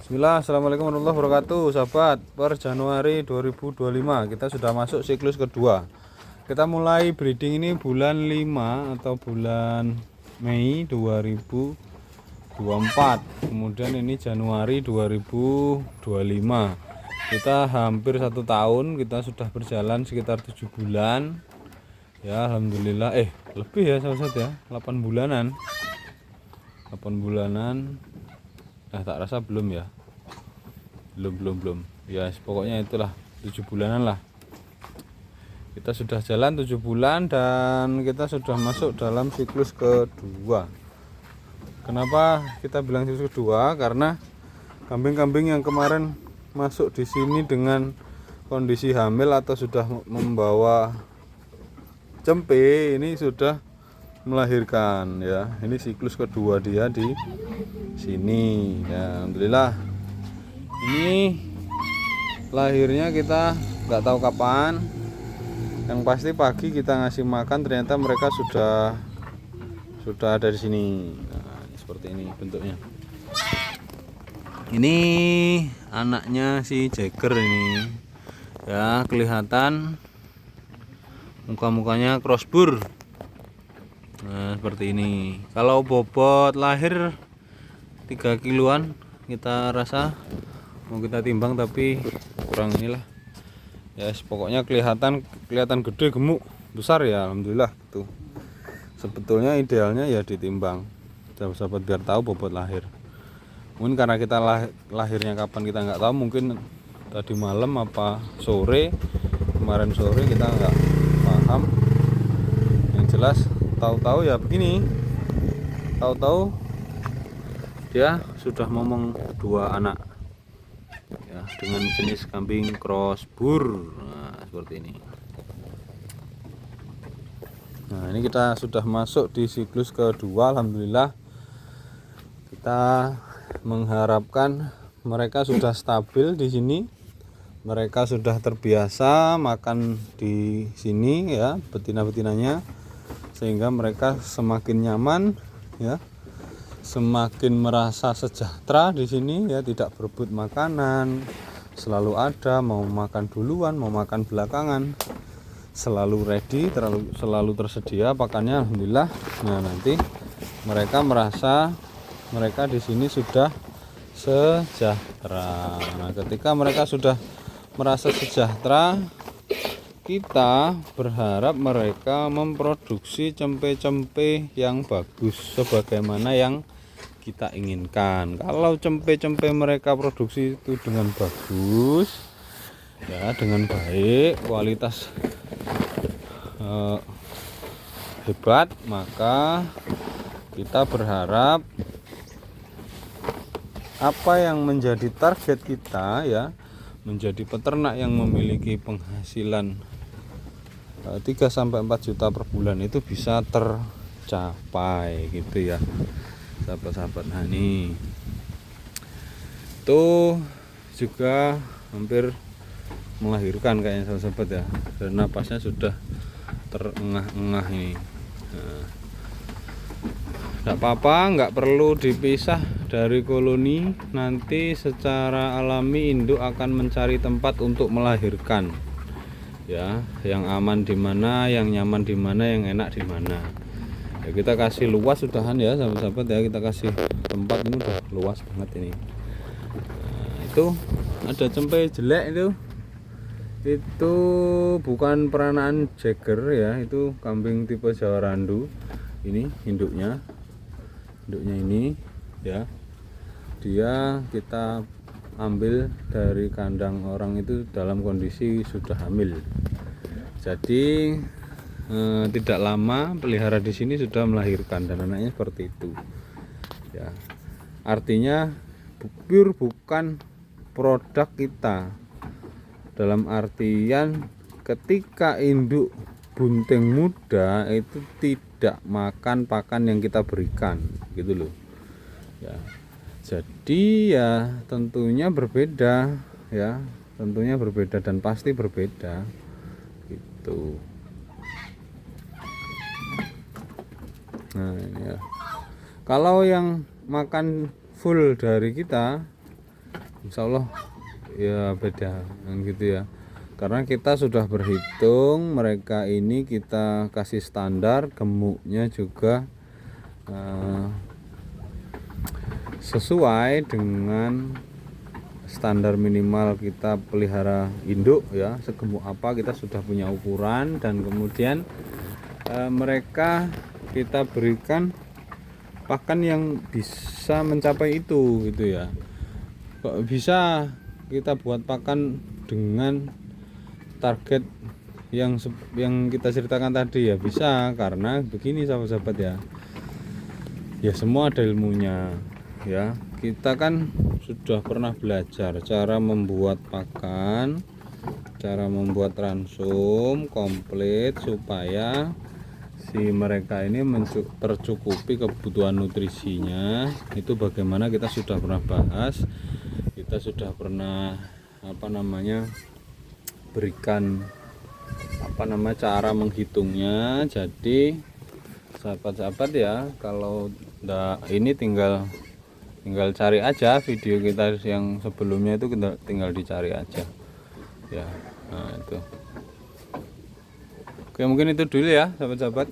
Bismillah, assalamualaikum warahmatullahi wabarakatuh. Sahabat, per Januari 2025 kita sudah masuk siklus kedua. Kita mulai breeding ini bulan 5 atau bulan Mei 2024. Kemudian ini Januari 2025. Kita hampir 1 tahun, kita sudah berjalan sekitar 7 bulan. Ya, alhamdulillah lebih ya sahabat ya, 8 bulanan. 8 bulanan. Tak rasa belum ya. Belum ya, pokoknya itulah 7 bulanan lah. Kita sudah jalan 7 bulan dan kita sudah masuk dalam siklus kedua. Kenapa kita bilang siklus kedua? Karena kambing-kambing yang kemarin masuk di sini dengan kondisi hamil atau sudah membawa cempe, ini sudah melahirkan ya. Ini siklus kedua dia di sini ya, alhamdulillah. Ini lahirnya kita nggak tahu kapan, yang pasti pagi kita ngasih makan ternyata mereka sudah ada di sini. Nah, seperti ini bentuknya. Ini anaknya si Jagger ini ya, kelihatan muka-mukanya crossbur. Nah, seperti ini. Kalau bobot lahir 3 kiloan kita rasa, mau kita timbang tapi kurang inilah ya. Pokoknya kelihatan gede, gemuk, besar ya, alhamdulillah tuh. Sebetulnya idealnya ya ditimbang sahabat biar tahu bobot lahir. Mungkin karena kita lahirnya kapan kita nggak tahu, mungkin tadi malam apa sore, kemarin sore kita nggak paham. Yang jelas tahu-tahu ya begini, tahu-tahu dia sudah ngomong 2 anak ya, dengan jenis kambing crossbur. Nah, seperti ini. Nah, ini kita sudah masuk di siklus kedua, alhamdulillah. Kita mengharapkan mereka sudah stabil di sini, mereka sudah terbiasa makan di sini ya, betina-betinanya, sehingga mereka semakin nyaman ya, semakin merasa sejahtera di sini ya, tidak berebut makanan, selalu ada, mau makan duluan, mau makan belakangan, selalu ready, selalu tersedia pakannya, alhamdulillah. Nah, nanti mereka merasa mereka di sini sudah sejahtera. Nah, ketika mereka sudah merasa sejahtera, kita berharap mereka memproduksi cempe-cempe yang bagus sebagaimana yang kita inginkan. Kalau cempe-cempe mereka produksi itu dengan bagus ya, dengan baik, kualitas hebat, maka kita berharap apa yang menjadi target kita ya, menjadi peternak yang memiliki penghasilan 3-4 juta per bulan itu bisa tercapai gitu ya sahabat-sahabat. Nah, ini itu juga hampir melahirkan kayaknya sahabat ya, dan napasnya sudah terengah-engah ini. Nggak apa-apa, nggak perlu dipisah dari koloni. Nanti secara alami induk akan mencari tempat untuk melahirkan ya, yang aman di mana, yang nyaman di mana, yang enak di mana ya. Kita kasih luas sudahan ya sahabat-sahabat ya, kita kasih tempat, ini udah luas banget ini. Nah, itu ada cempe jelek itu bukan peranaan Jagger ya, itu kambing tipe Jawa Randu. Ini induknya ini ya, dia kita ambil dari kandang orang itu dalam kondisi sudah hamil. Jadi tidak lama pelihara di sini sudah melahirkan dan anaknya seperti itu ya. Artinya pure bukan produk kita, dalam artian ketika induk bunting muda itu tidak makan pakan yang kita berikan gitu loh ya. Jadi ya tentunya berbeda ya, tentunya berbeda dan pasti berbeda gitu. Nah, ini ya, kalau yang makan full dari kita insya Allah ya beda gitu ya, karena kita sudah berhitung mereka ini kita kasih standar gemuknya juga sesuai dengan standar minimal kita pelihara induk ya, segemuk apa kita sudah punya ukuran, dan kemudian mereka kita berikan pakan yang bisa mencapai itu gitu ya. Kok bisa kita buat pakan dengan target yang kita ceritakan tadi ya? Bisa, karena begini sahabat-sahabat ya, ya semua ada ilmunya ya. Kita kan sudah pernah belajar cara membuat pakan, cara membuat ransum komplit supaya si mereka ini tercukupi kebutuhan nutrisinya. Itu bagaimana kita sudah pernah bahas, kita sudah pernah berikan cara menghitungnya. Jadi sahabat-sahabat ya, kalau ini tinggal cari aja video kita yang sebelumnya itu, tinggal dicari aja ya. Nah itu oke, mungkin itu dulu ya sahabat-sahabat.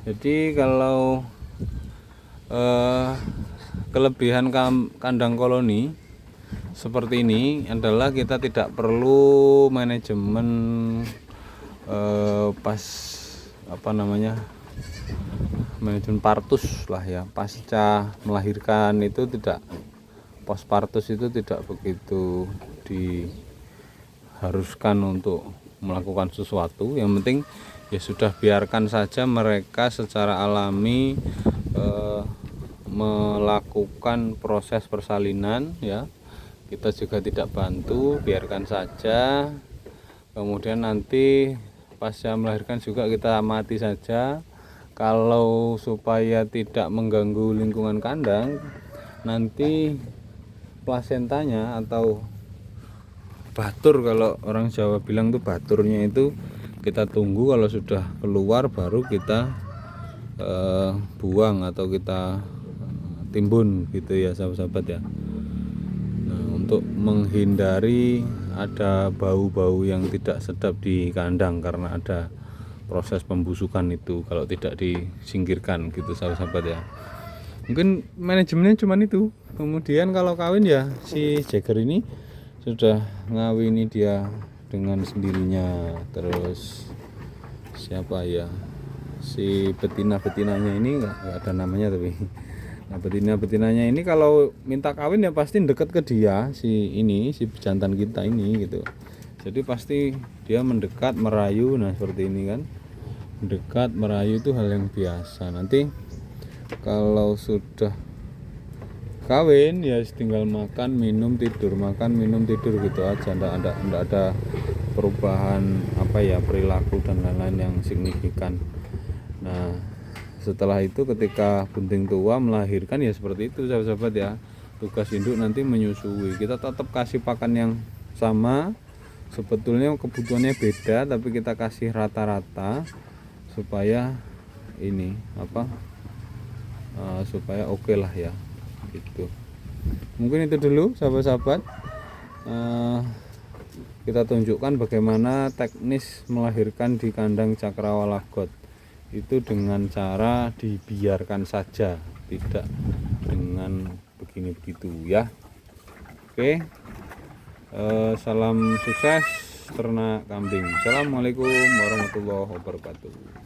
Jadi kalau kelebihan kandang koloni seperti ini adalah kita tidak perlu manajemen manajemen partus lah ya, pasca melahirkan itu tidak, postpartus itu tidak begitu diharuskan untuk melakukan sesuatu. Yang penting ya sudah biarkan saja mereka secara alami melakukan proses persalinan ya. Kita juga tidak bantu, biarkan saja. Kemudian nanti pasca melahirkan juga kita amati saja. Kalau supaya tidak mengganggu lingkungan kandang, nanti plasentanya atau batur, kalau orang Jawa bilang tuh baturnya itu kita tunggu, kalau sudah keluar baru kita buang atau kita timbun gitu ya sahabat-sahabat ya. Untuk menghindari ada bau-bau yang tidak sedap di kandang karena ada proses pembusukan itu kalau tidak disingkirkan gitu sahabat-sahabat ya. Mungkin manajemennya cuman itu. Kemudian kalau kawin ya si Jagger ini sudah ngawini dia dengan sendirinya. Terus siapa ya, si betinanya ini nggak ada namanya, tapi nah betinanya ini kalau minta kawin ya pasti deket ke dia, si jantan kita ini gitu. Jadi pasti dia mendekat merayu. Nah seperti ini kan, mendekat merayu itu hal yang biasa. Nanti kalau sudah kawin ya tinggal makan minum tidur gitu aja, enggak ada perubahan perilaku dan lain-lain yang signifikan. Nah setelah itu ketika bunting tua melahirkan ya seperti itu sahabat-sahabat ya. Tugas induk nanti menyusui, kita tetap kasih pakan yang sama, sebetulnya kebutuhannya beda tapi kita kasih rata-rata supaya supaya oke lah ya gitu. Mungkin itu dulu sahabat-sahabat, kita tunjukkan bagaimana teknis melahirkan di kandang cakrawala God itu dengan cara dibiarkan saja, tidak dengan begini begitu ya. Oke, salam sukses ternak kambing. Assalamualaikum warahmatullahi wabarakatuh.